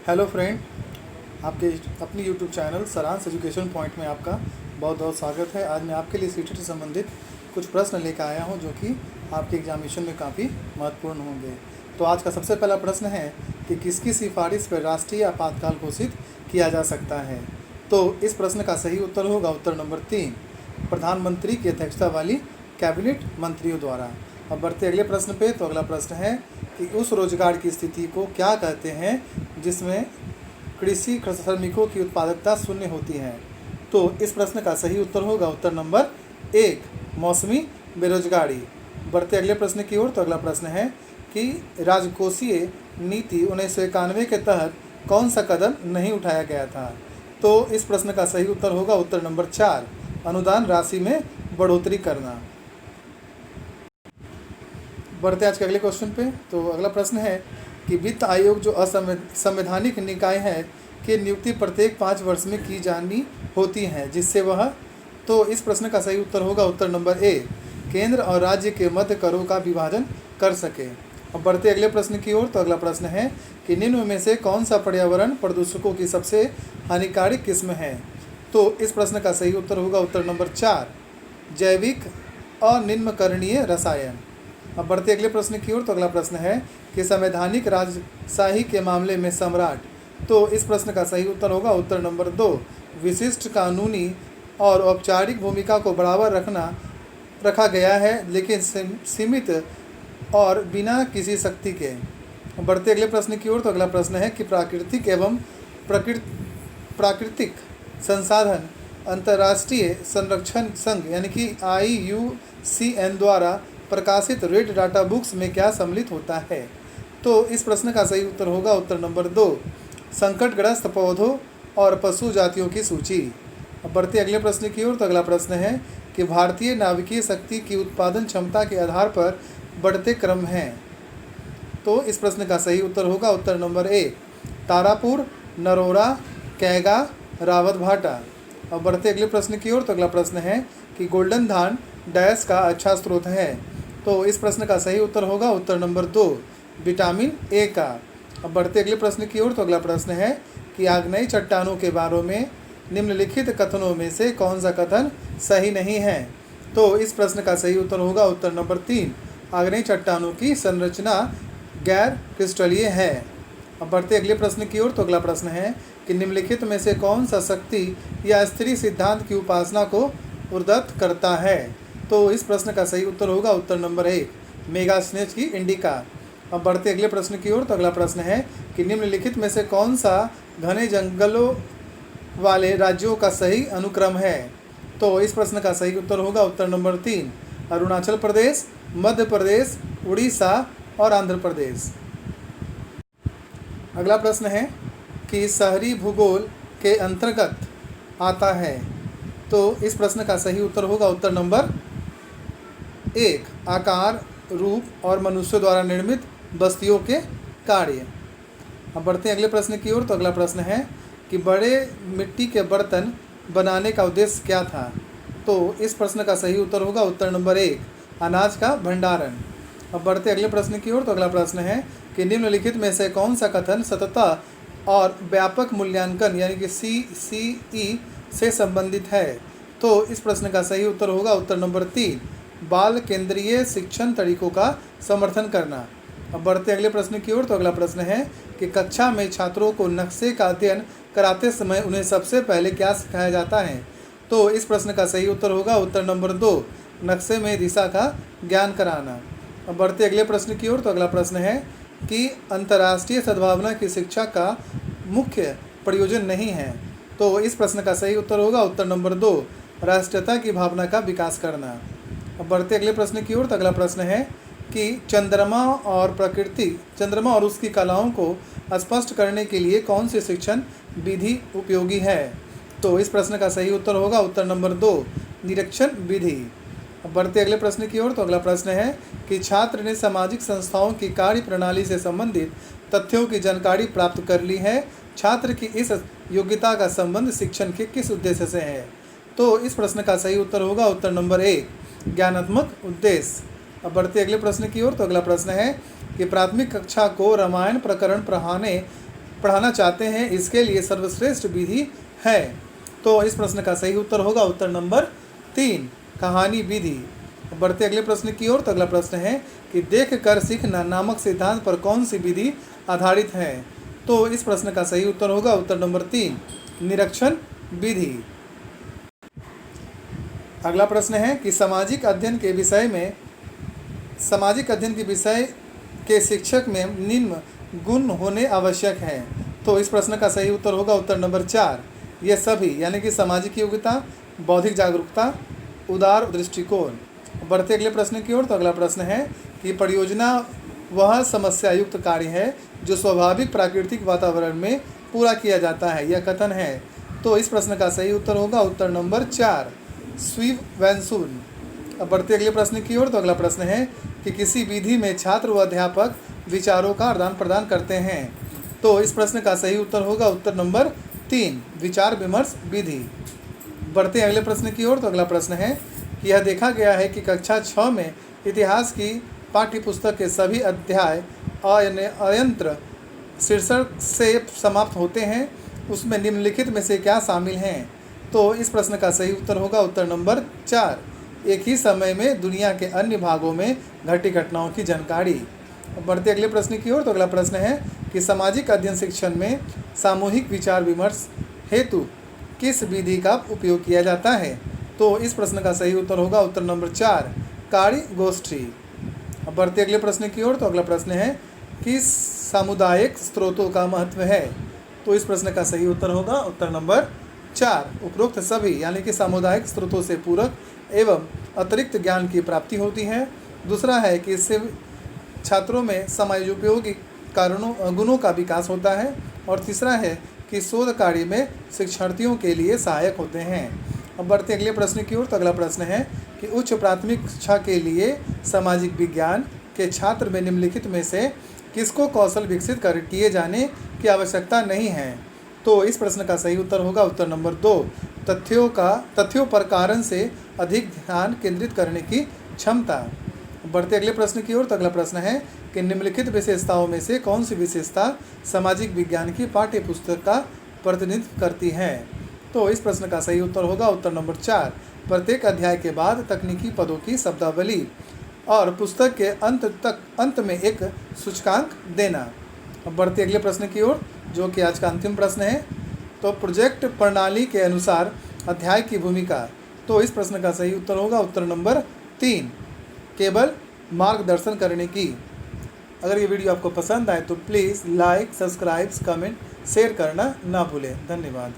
Hello friend, आपके अपनी YouTube channel सारांश एजुकेशन पॉइंट में आपका बहुत बहुत स्वागत है। आज मैं आपके लिए सीटेट से संबंधित कुछ प्रश्न लेकर आया हूं जो कि आपके एग्जामिनेशन में काफ़ी महत्वपूर्ण होंगे। तो आज का सबसे पहला प्रश्न है कि किसकी सिफारिश पर राष्ट्रीय आपातकाल घोषित किया जा सकता है। तो इस प्रश्न का सही उत्तर होगा उत्तर नंबर 3, प्रधानमंत्री की अध्यक्षता वाली कैबिनेट मंत्रियों द्वारा। अब बढ़ते अगले प्रश्न पे। तो अगला प्रश्न है कि उस रोजगार की स्थिति को क्या कहते हैं जिसमें कृषि श्रमिकों की उत्पादकता शून्य होती है। तो इस प्रश्न का सही उत्तर होगा उत्तर नंबर 1, मौसमी बेरोजगारी। बढ़ते अगले प्रश्न की ओर। तो अगला प्रश्न है कि राजकोषीय नीति 1991 के तहत कौन सा कदम नहीं उठाया गया था। तो इस प्रश्न का सही उत्तर होगा उत्तर नंबर 4, अनुदान राशि में बढ़ोतरी करना। बढ़ते आज के अगले क्वेश्चन पे। तो अगला प्रश्न है कि वित्त आयोग जो असंवैधानिक निकाय है की नियुक्ति प्रत्येक 5 वर्ष में की जानी होती है जिससे वह। तो इस प्रश्न का सही उत्तर होगा उत्तर नंबर 1, केंद्र और राज्य के मध्य करों का विभाजन कर सके। अब बढ़ते अगले प्रश्न की ओर। तो अगला प्रश्न है कि निम्न में से कौन सा पर्यावरण प्रदूषकों की सबसे हानिकारक किस्म है। तो इस प्रश्न का सही उत्तर होगा उत्तर नंबर 4, जैविक अनिम्नकरणीय रसायन। अब बढ़ते अगले प्रश्न की ओर। तो अगला प्रश्न है कि संवैधानिक राजशाही के मामले में सम्राट। तो इस प्रश्न का सही उत्तर होगा उत्तर नंबर 2, विशिष्ट कानूनी और औपचारिक भूमिका को बराबर रखा गया है लेकिन सीमित और बिना किसी शक्ति के। बढ़ते अगले प्रश्न की ओर। तो अगला प्रश्न है कि प्राकृतिक एवं प्राकृतिक संसाधन अंतर्राष्ट्रीय संरक्षण संघ यानी कि IUCN द्वारा प्रकाशित रेड डाटा बुक्स में क्या सम्मिलित होता है। तो इस प्रश्न का सही उत्तर होगा उत्तर नंबर 2, संकटग्रस्त पौधों और पशु जातियों की सूची। अब बढ़ते अगले प्रश्न की ओर। तो अगला प्रश्न है कि भारतीय नाभिकीय शक्ति की उत्पादन क्षमता के आधार पर बढ़ते क्रम हैं। तो इस प्रश्न का सही उत्तर होगा उत्तर नंबर 1, तारापुर, नरोरा, कैगा, रावत भाटा। अब बढ़ते अगले प्रश्न की ओर। तो अगला प्रश्न है कि गोल्डन धान डैश का अच्छा स्रोत है। तो इस प्रश्न का सही उत्तर होगा उत्तर नंबर 2, विटामिन ए का। अब बढ़ते अगले प्रश्न की ओर। तो अगला प्रश्न है कि आग्नेय चट्टानों के बारे में निम्नलिखित कथनों में से कौन सा कथन सही नहीं है। तो इस प्रश्न का सही उत्तर होगा उत्तर नंबर 3, आग्नेय चट्टानों की संरचना गैर क्रिस्टलीय है। अब बढ़ते अगले प्रश्न की ओर। तो अगला प्रश्न है कि निम्नलिखित में से कौन सा शक्ति या स्त्री सिद्धांत की उपासना को उद्धृत करता है। तो इस प्रश्न का सही उत्तर होगा उत्तर नंबर 1, मेगा स्नेच की इंडिका। अब बढ़ते अगले प्रश्न की ओर। तो अगला प्रश्न है कि निम्नलिखित में से कौन सा घने जंगलों वाले राज्यों का सही अनुक्रम है। तो इस प्रश्न का सही उत्तर होगा उत्तर नंबर 3, अरुणाचल प्रदेश, मध्य प्रदेश, उड़ीसा और आंध्र प्रदेश। अगला प्रश्न है कि शहरी भूगोल के अंतर्गत आता है। तो इस प्रश्न का सही उत्तर होगा उत्तर नंबर 1, आकार, रूप और मनुष्य द्वारा निर्मित बस्तियों के कार्य। अब बढ़ते हैं अगले प्रश्न की ओर। तो अगला प्रश्न है कि बड़े मिट्टी के बर्तन बनाने का उद्देश्य क्या था। तो इस प्रश्न का सही उत्तर होगा उत्तर नंबर 1, अनाज का भंडारण। अब बढ़ते अगले प्रश्न की ओर। तो अगला प्रश्न है कि निम्नलिखित में से कौन सा कथन सतत और व्यापक मूल्यांकन यानी कि CCE से संबंधित है। तो इस प्रश्न का सही उत्तर होगा उत्तर नंबर 3, बाल केंद्रीय शिक्षण तरीकों का समर्थन करना। अब बढ़ते अगले प्रश्न की ओर। तो अगला प्रश्न है कि कक्षा में छात्रों को नक्शे का अध्ययन कराते समय उन्हें सबसे पहले क्या सिखाया जाता है। तो इस प्रश्न का सही उत्तर होगा उत्तर नंबर 2, नक्शे में दिशा का ज्ञान कराना। अब बढ़ते अगले प्रश्न की ओर। तो अगला प्रश्न है कि अंतर्राष्ट्रीय सद्भावना की शिक्षा का मुख्य प्रयोजन नहीं है। तो इस प्रश्न का सही उत्तर होगा उत्तर नंबर 2, राष्ट्रीयता की भावना का विकास करना। अब बढ़ते अगले प्रश्न की ओर। तो अगला प्रश्न है कि चंद्रमा और उसकी कलाओं को स्पष्ट करने के लिए कौन सी शिक्षण विधि उपयोगी है। तो इस प्रश्न का सही उत्तर होगा उत्तर नंबर 2, निरीक्षण विधि। अब बढ़ते अगले प्रश्न की ओर। तो अगला प्रश्न है कि छात्र ने सामाजिक संस्थाओं की कार्य प्रणाली से संबंधित तथ्यों की जानकारी प्राप्त कर ली है। छात्र की इस योग्यता का संबंध शिक्षण के किस उद्देश्य से है। तो इस प्रश्न का सही उत्तर होगा उत्तर नंबर 1, ज्ञानात्मक उद्देश्य। अब बढ़ते अगले प्रश्न की ओर। तो अगला प्रश्न है कि प्राथमिक कक्षा को रामायण प्रकरण पढ़ाने पढ़ाना चाहते हैं, इसके लिए सर्वश्रेष्ठ विधि है। तो इस प्रश्न का सही उत्तर होगा उत्तर नंबर 3, कहानी विधि। बढ़ते अगले प्रश्न की ओर। तो अगला प्रश्न है कि देख कर सीखना नामक सिद्धांत पर कौन सी विधि आधारित है। तो इस प्रश्न का सही उत्तर होगा उत्तर नंबर 3, निरीक्षण विधि। अगला प्रश्न है कि सामाजिक अध्ययन के विषय के शिक्षक में निम्न गुण होने आवश्यक हैं। तो इस प्रश्न का सही उत्तर होगा उत्तर नंबर 4, ये सभी, यानी कि सामाजिक योग्यता, बौद्धिक जागरूकता, उदार दृष्टिकोण। बढ़ते अगले प्रश्न की ओर। तो अगला प्रश्न है कि परियोजना वह समस्या युक्त कार्य है जो स्वाभाविक प्राकृतिक वातावरण में पूरा किया जाता है, यह कथन है। तो इस प्रश्न का सही उत्तर होगा उत्तर नंबर 4, स्वीव वेंसुन। अब बढ़ते अगले प्रश्न की ओर। तो अगला प्रश्न है कि किसी विधि में छात्र व अध्यापक विचारों का आदान प्रदान करते हैं। तो इस प्रश्न का सही उत्तर होगा उत्तर नंबर 3, विचार विमर्श विधि। बढ़ते अगले प्रश्न की ओर। तो अगला प्रश्न है कि यह देखा गया है कि कक्षा 6 में इतिहास की पाठ्यपुस्तक के सभी अध्याय अयंत्र शीर्षक से समाप्त होते हैं, उसमें निम्नलिखित में से क्या शामिल हैं। तो इस प्रश्न का सही उत्तर होगा उत्तर नंबर 4, एक ही समय में दुनिया के अन्य भागों में घटी घटनाओं की जानकारी। बढ़ते अगले प्रश्न की ओर। तो अगला प्रश्न है कि सामाजिक अध्ययन शिक्षण में सामूहिक विचार विमर्श हेतु किस विधि का उपयोग किया जाता है। तो इस प्रश्न का सही उत्तर होगा उत्तर नंबर 4, कार्य गोष्ठी। अब बढ़ते अगले प्रश्न की ओर। तो अगला प्रश्न है कि सामुदायिक स्रोतों का महत्व है। तो इस प्रश्न का सही उत्तर होगा उत्तर नंबर 4, उपरोक्त सभी, यानी कि सामुदायिक स्रोतों से पूरक एवं अतिरिक्त ज्ञान की प्राप्ति होती है। दूसरा है कि इससे छात्रों में समाजोपयोगी गुणों का विकास होता है। और तीसरा है कि शोध कार्य में शिक्षार्थियों के लिए सहायक होते हैं। अब बढ़ते अगले प्रश्न की ओर। तो अगला प्रश्न है कि उच्च प्राथमिक शिक्षा के लिए सामाजिक विज्ञान के छात्र में निम्नलिखित में से किसको कौशल विकसित किए जाने की आवश्यकता नहीं है। तो इस प्रश्न का सही उत्तर होगा उत्तर नंबर 2, तथ्यों पर कारण से अधिक ध्यान केंद्रित करने की क्षमता। बढ़ते अगले प्रश्न की ओर। तो अगला प्रश्न है कि निम्नलिखित विशेषताओं में से कौन सी विशेषता सामाजिक विज्ञान की पाठ्य पुस्तक का प्रतिनिधित्व करती है। तो इस प्रश्न का सही उत्तर होगा उत्तर नंबर 4, प्रत्येक अध्याय के बाद तकनीकी पदों की शब्दावली और पुस्तक के अंत में एक सूचकांक देना। अब बढ़ते अगले प्रश्न की ओर, जो कि आज का अंतिम प्रश्न है। तो प्रोजेक्ट प्रणाली के अनुसार अध्याय की भूमिका। तो इस प्रश्न का सही उत्तर होगा उत्तर नंबर 3, केवल मार्गदर्शन करने की। अगर ये वीडियो आपको पसंद आए तो please like, subscribe, comment, share करना ना भूलें। धन्यवाद।